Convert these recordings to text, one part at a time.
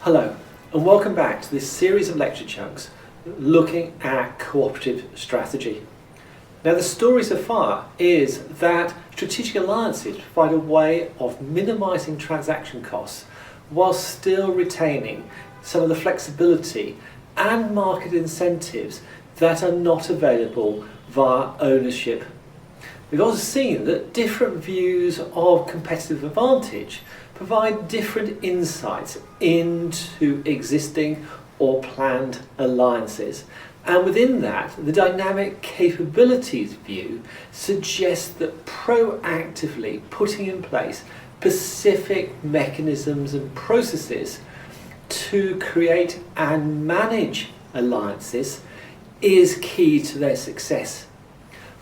Hello and welcome back to this series of lecture chunks looking at cooperative strategy. Now the story so far is that strategic alliances provide a way of minimising transaction costs while still retaining some of the flexibility and market incentives that are not available via ownership. We've also seen that different views of competitive advantage provide different insights into existing or planned alliances. And within that, the dynamic capabilities view suggests that proactively putting in place specific mechanisms and processes to create and manage alliances is key to their success.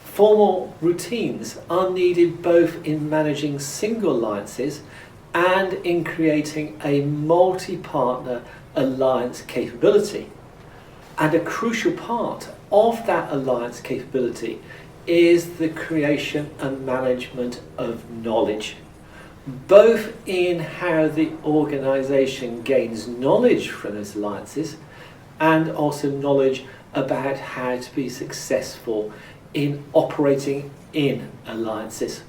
Formal routines are needed both in managing single alliances and in creating a multi-partner alliance capability. And a crucial part of that alliance capability is the creation and management of knowledge, both in how the organisation gains knowledge from those alliances and also knowledge about how to be successful in operating in alliances.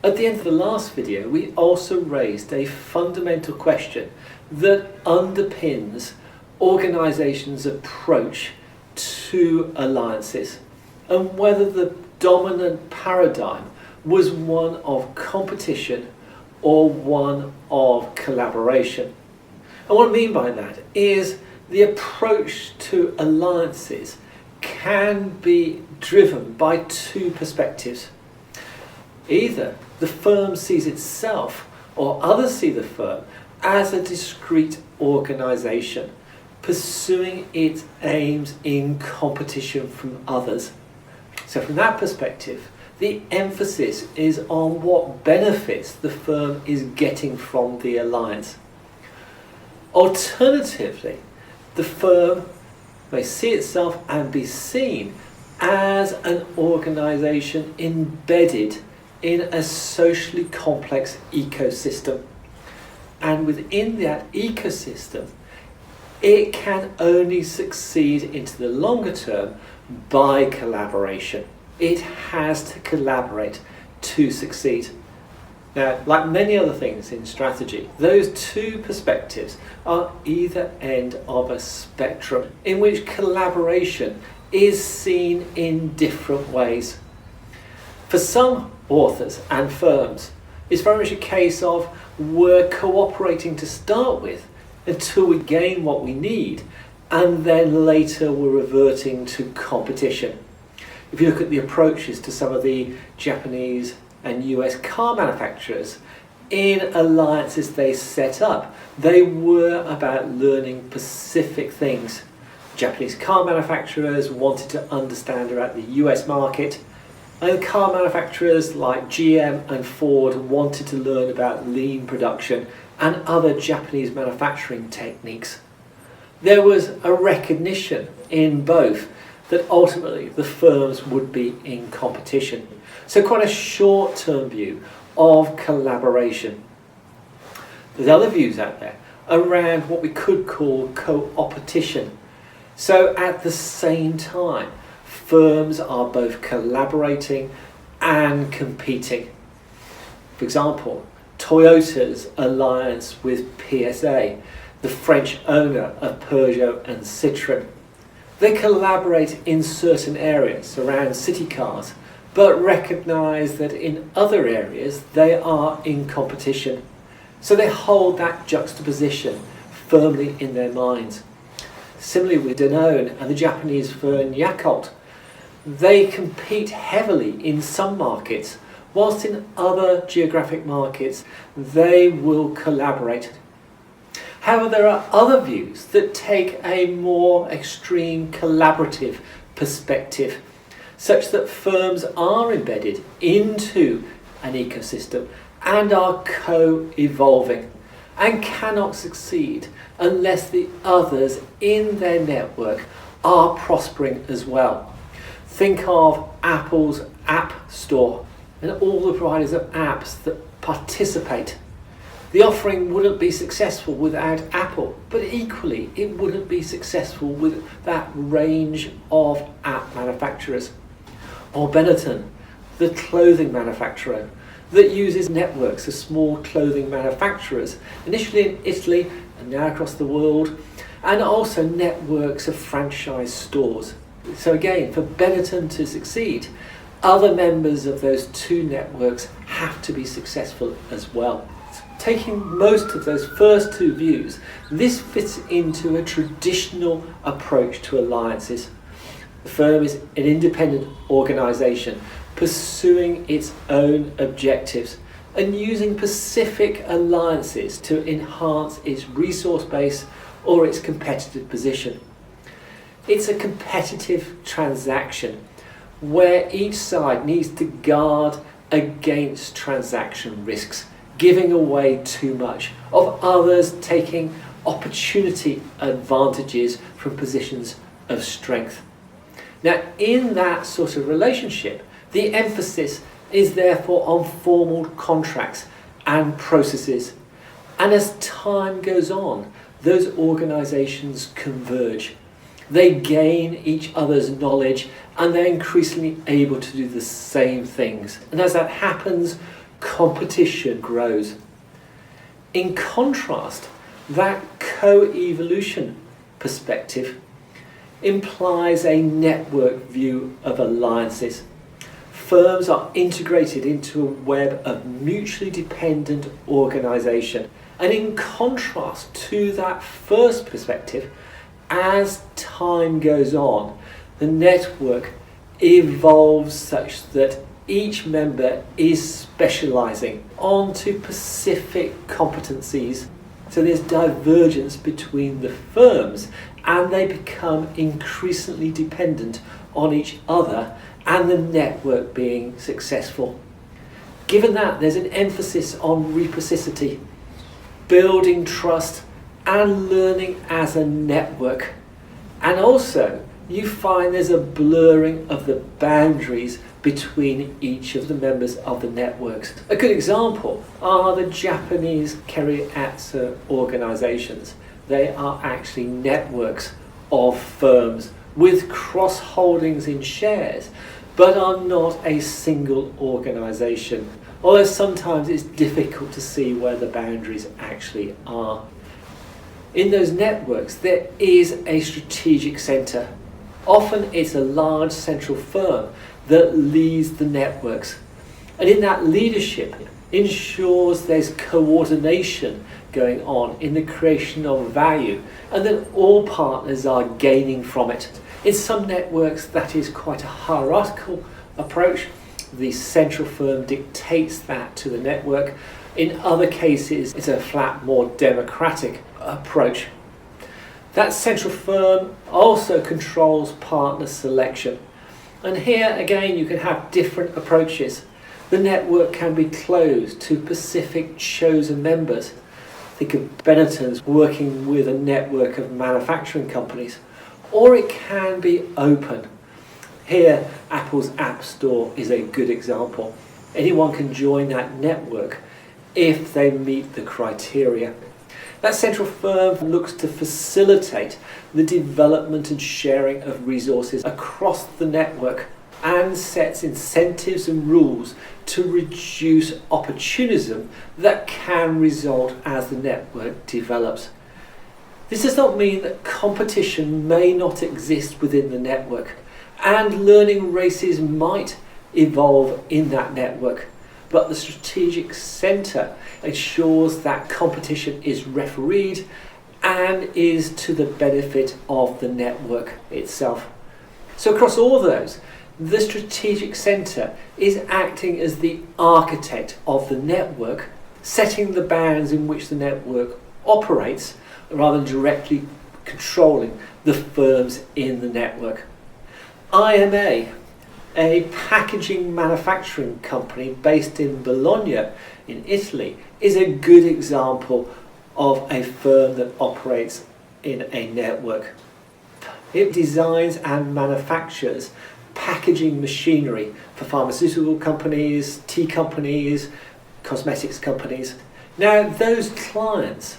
At the end of the last video, we also raised a fundamental question that underpins organisations' approach to alliances and whether the dominant paradigm was one of competition or one of collaboration. And what I mean by that is the approach to alliances can be driven by two perspectives. Either the firm sees itself or others see the firm as a discrete organisation pursuing its aims in competition from others. So from that perspective, the emphasis is on what benefits the firm is getting from the alliance. Alternatively, the firm may see itself and be seen as an organisation embedded in a socially complex ecosystem. And within that ecosystem, it can only succeed into the longer term by collaboration. It has to collaborate to succeed. Now, like many other things in strategy, those two perspectives are either end of a spectrum in which collaboration is seen in different ways. For some authors and firms, it's very much a case of we're cooperating to start with until we gain what we need, and then later we're reverting to competition. If you look at the approaches to some of the Japanese and US car manufacturers, in alliances they set up, they were about learning specific things. Japanese car manufacturers wanted to understand about the US market, and car manufacturers like GM and Ford wanted to learn about lean production and other Japanese manufacturing techniques. There was a recognition in both that ultimately the firms would be in competition. So quite a short-term view of collaboration. There's other views out there around what we could call co-opetition. So at the same time, firms are both collaborating and competing. For example, Toyota's alliance with PSA, the French owner of Peugeot and Citroën. They collaborate in certain areas around city cars, but recognise that in other areas they are in competition. So they hold that juxtaposition firmly in their minds. Similarly with Danone and the Japanese firm Yakult, they compete heavily in some markets, whilst in other geographic markets they will collaborate. However, there are other views that take a more extreme collaborative perspective, such that firms are embedded into an ecosystem and are co-evolving and cannot succeed unless the others in their network are prospering as well. Think of Apple's App Store and all the providers of apps that participate. The offering wouldn't be successful without Apple, but equally it wouldn't be successful with that range of app manufacturers. Or Benetton, the clothing manufacturer that uses networks of small clothing manufacturers, initially in Italy and now across the world, and also networks of franchise stores. So again, for Benetton to succeed, other members of those two networks have to be successful as well. Taking most of those first two views, this fits into a traditional approach to alliances. The firm is an independent organisation pursuing its own objectives and using specific alliances to enhance its resource base or its competitive position. It's a competitive transaction where each side needs to guard against transaction risks, giving away too much, of others taking opportunity advantages from positions of strength. Now, in that sort of relationship, the emphasis is therefore on formal contracts and processes. And as time goes on, those organisations converge. They gain each other's knowledge and they're increasingly able to do the same things. And as that happens, competition grows. In contrast, that co-evolution perspective implies a network view of alliances. Firms are integrated into a web of mutually dependent organisation. And in contrast to that first perspective, as time goes on, the network evolves such that each member is specialising onto specific competencies. So there's divergence between the firms and they become increasingly dependent on each other and the network being successful. Given that, there's an emphasis on reciprocity, building trust and learning as a network. And also, you find there's a blurring of the boundaries between each of the members of the networks. A good example are the Japanese Keiretsu organizations. They are actually networks of firms with cross holdings in shares, but are not a single organization. Although sometimes it's difficult to see where the boundaries actually are. In those networks, there is a strategic centre. Often it's a large central firm that leads the networks. And in that leadership, ensures there's coordination going on in the creation of value and that all partners are gaining from it. In some networks, that is quite a hierarchical approach. The central firm dictates that to the network. In other cases, it's a flat, more democratic approach. That central firm also controls partner selection. And here again, you can have different approaches. The network can be closed to specific chosen members. Think of Benetton's working with a network of manufacturing companies. Or it can be open. Here, Apple's App Store is a good example. Anyone can join that network if they meet the criteria. That central firm looks to facilitate the development and sharing of resources across the network and sets incentives and rules to reduce opportunism that can result as the network develops. This does not mean that competition may not exist within the network, and learning races might evolve in that network, but the strategic centre ensures that competition is refereed and is to the benefit of the network itself. So across all of those, the strategic centre is acting as the architect of the network, setting the bounds in which the network operates rather than directly controlling the firms in the network. IMA, a packaging manufacturing company based in Bologna in Italy, is a good example of a firm that operates in a network. It designs and manufactures packaging machinery for pharmaceutical companies, tea companies, cosmetics companies. Now, those clients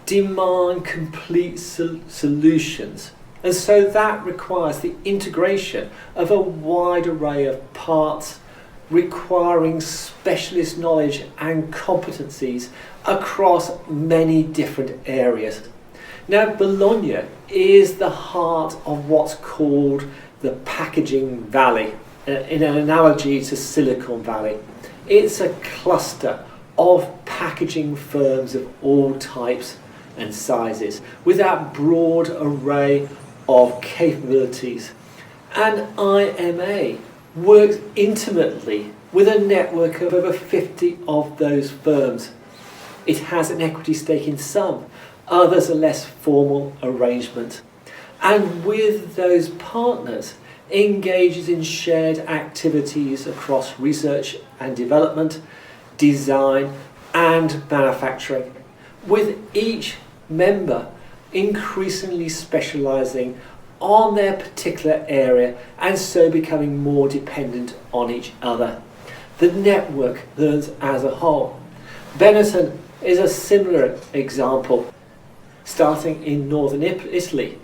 demand complete solutions, and so that requires the integration of a wide array of parts requiring specialist knowledge and competencies across many different areas. Now, Bologna is the heart of what's called the packaging valley, in an analogy to Silicon Valley. It's a cluster of packaging firms of all types and sizes with that broad array of capabilities. And IMA works intimately with a network of over 50 of those firms. It has an equity stake in some, others a less formal arrangement. And with those partners, engages in shared activities across research and development, design and manufacturing, with each member increasingly specialising on their particular area and so becoming more dependent on each other. The network learns as a whole. Venison is a similar example, starting in northern Italy,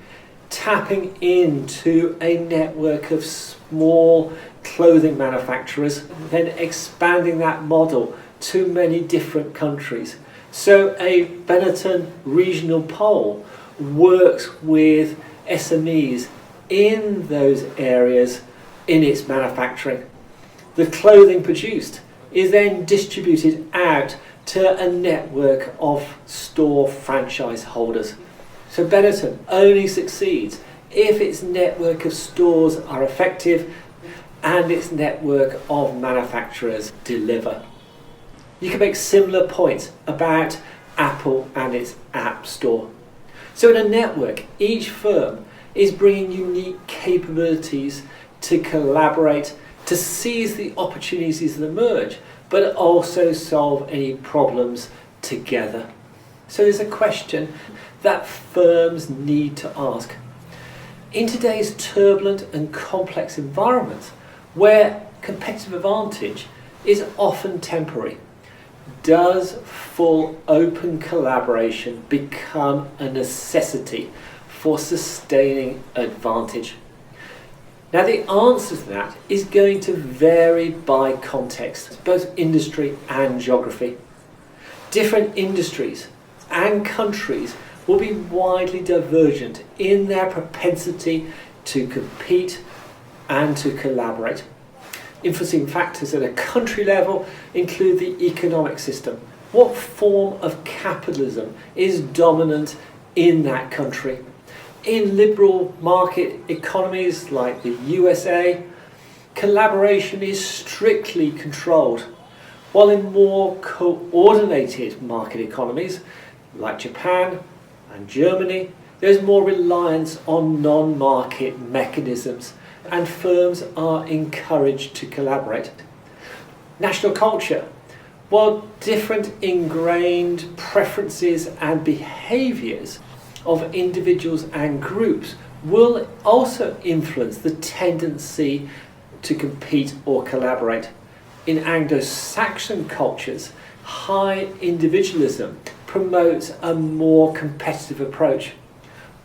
tapping into a network of small clothing manufacturers, then expanding that model to many different countries. So a Benetton regional pole works with SMEs in those areas in its manufacturing. The clothing produced is then distributed out to a network of store franchise holders. So Benetton only succeeds if its network of stores are effective and its network of manufacturers deliver. You can make similar points about Apple and its App Store. So in a network, each firm is bringing unique capabilities to collaborate, to seize the opportunities that emerge, but also solve any problems together. So there's a question that firms need to ask. In today's turbulent and complex environment, where competitive advantage is often temporary, does full open collaboration become a necessity for sustaining advantage? Now, the answer to that is going to vary by context, both industry and geography. Different industries and countries will be widely divergent in their propensity to compete and to collaborate. Influencing factors at a country level include the economic system. What form of capitalism is dominant in that country? In liberal market economies like the USA, collaboration is strictly controlled, while in more coordinated market economies like Japan and Germany, there's more reliance on non-market mechanisms and firms are encouraged to collaborate. National culture, while different ingrained preferences and behaviours of individuals and groups will also influence the tendency to compete or collaborate. In Anglo-Saxon cultures, high individualism promotes a more competitive approach,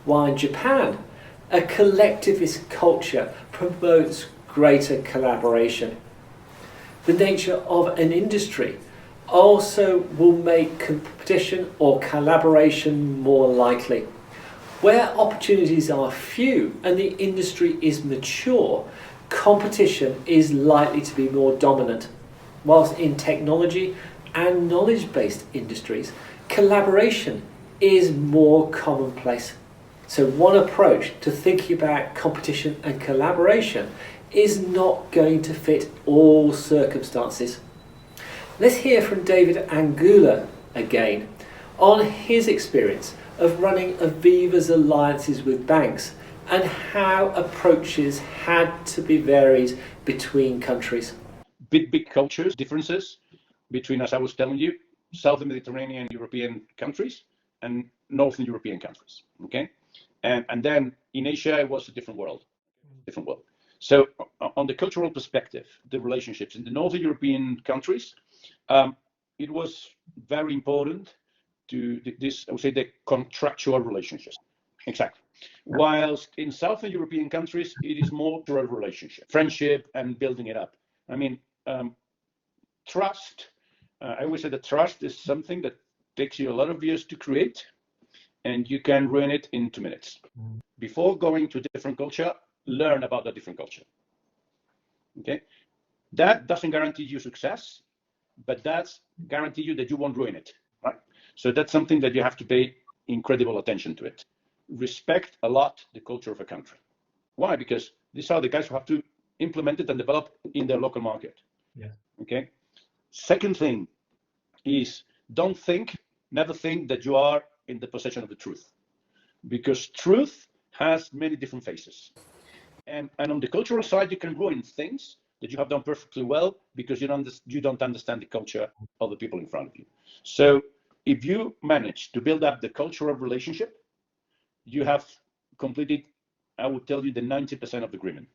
while in Japan, a collectivist culture promotes greater collaboration. The nature of an industry also will make competition or collaboration more likely. Where opportunities are few and the industry is mature, competition is likely to be more dominant, whilst in technology and knowledge-based industries, collaboration is more commonplace. So one approach to thinking about competition and collaboration is not going to fit all circumstances. Let's hear from David Angula again on his experience of running Aviva's alliances with banks and how approaches had to be varied between countries. Big cultures differences between, as I was telling you, Southern Mediterranean European countries and Northern European countries. Okay, and then in Asia it was a different world. So on the cultural perspective, the relationships in the Northern European countries, it was very important to this, I would say, the contractual relationships. Exactly. Whilst in Southern European countries, it is more through a relationship, friendship, and building it up. I mean, trust. I always say that trust is something that takes you a lot of years to create, and you can ruin it in 2 minutes. Before going to a different culture, learn about the different culture. Okay, that doesn't guarantee you success, but that's guarantee you that you won't ruin it, right? So that's something that you have to pay incredible attention to it. Respect a lot the culture of a country. Why? Because these are the guys who have to implement it and develop in their local market. Yeah. Okay. Second thing is never think that you are in the possession of the truth, because truth has many different faces. And on the cultural side, you can ruin things that you have done perfectly well because you don't understand the culture of the people in front of you. So if you manage to build up the cultural relationship, you have completed, I would tell you, the 90% of the agreement.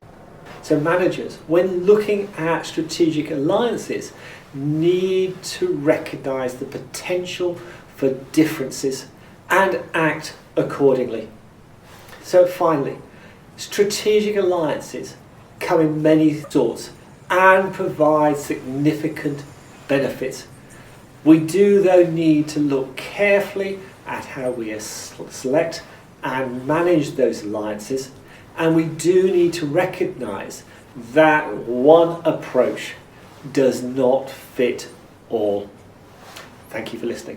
So managers, when looking at strategic alliances, need to recognise the potential for differences and act accordingly. So finally, strategic alliances come in many sorts and provide significant benefits. We do though need to look carefully at how we select and manage those alliances, and we do need to recognise that one approach does not fit all. Thank you for listening.